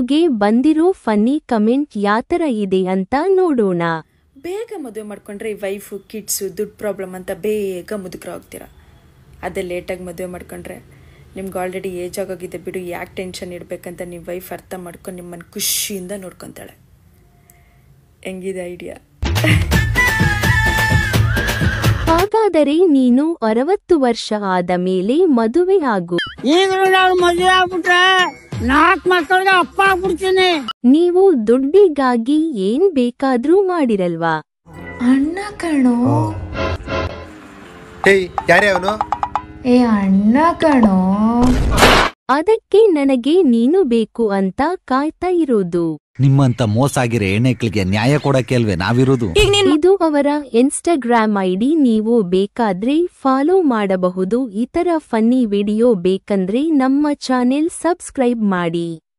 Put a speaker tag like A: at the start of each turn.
A: ವಿಡಿಯೋಗೆ ಬಂದಿರೋ funny comment ಯಾತರ ಇದೆ ಅಂತ ನೋಡೋಣ.
B: ಬೇಗ ಮದುವೆ ಮಾಡ್ಕೊಂಡ್ರೆ ಈ ವೈಫು ಕಿಡ್ಸು ದುಡ್ಡು ಪ್ರಾಬ್ಲಮ್ ಅಂತ ಬೇಗ ಮುದುಕರು ಹೋಗ್ತೀರಾ. ಅದೇ ಲೇಟಾಗಿ ಮದುವೆ ಮಾಡ್ಕೊಂಡ್ರೆ ನಿಮ್ಗೆ ಆಲ್ರೆಡಿ ಏಜ್ ಆಗೋಗಿದೆ ಬಿಡು, ಯಾಕೆ ಟೆನ್ಷನ್ ಇಡಬೇಕಂತ ನಿಮ್ಮ ವೈಫ್ ಅರ್ಥ ಮಾಡ್ಕೊಂಡು ನಿಮ್ಮನ್ನು ಖುಷಿಯಿಂದ ನೋಡ್ಕೊತಾಳೆ. ಹೆಂಗಿದೆ ಐಡಿಯಾ?
A: ಹಾಗಾದರೆ ನೀನು 60 ವರ್ಷ ಆದ ಮೇಲೆ ಮದುವೆ ಆಗು.
C: ಈಗಲೂ ನಾನು ಮದುವೆ ಆಗ್ಬಿಟ್ರೆ 4 ಮಕ್ಕಳಿಗೆ ಅಪ್ಪ ಆಗ್ಬಿಡ್ತೀನಿ.
A: ನೀವು ದುಡ್ಡಿಗಾಗಿ ಏನ್ ಬೇಕಾದ್ರೂ ಮಾಡಿರಲ್ವಾ?
D: ಅಣ್ಣ ಕಣೋ.
E: ಯಾರ್ಯಾವನು?
D: ಏ ಅಣ್ಣ ಕಣೋ.
A: ಅದಕ್ಕೆ ನನಗೆ ನೀನು ಬೇಕು ಅಂತ ಕಾಯ್ತಾ ಇರೋದು.
F: ನಿಮ್ಮಂತ ಮೋಸ ಆಗಿರೋ ಹೆಣ್ಣೆಕ್ಳಿಗೆ ನ್ಯಾಯ ಕೊಡಕ್ಕೆ ಅಲ್ವೇ ನಾವಿರೋದು.
A: ಇದು ಅವರ ಇನ್ಸ್ಟಾಗ್ರಾಮ್ ಐಡಿ. ನೀವು ಬೇಕಾದ್ರೆ ಫಾಲೋ ಮಾಡಬಹುದು. ಇತರ ಫನ್ನಿ ವಿಡಿಯೋ ಬೇಕಂದ್ರೆ ನಮ್ಮ ಚಾನೆಲ್ ಸಬ್ಸ್ಕ್ರೈಬ್ ಮಾಡಿ.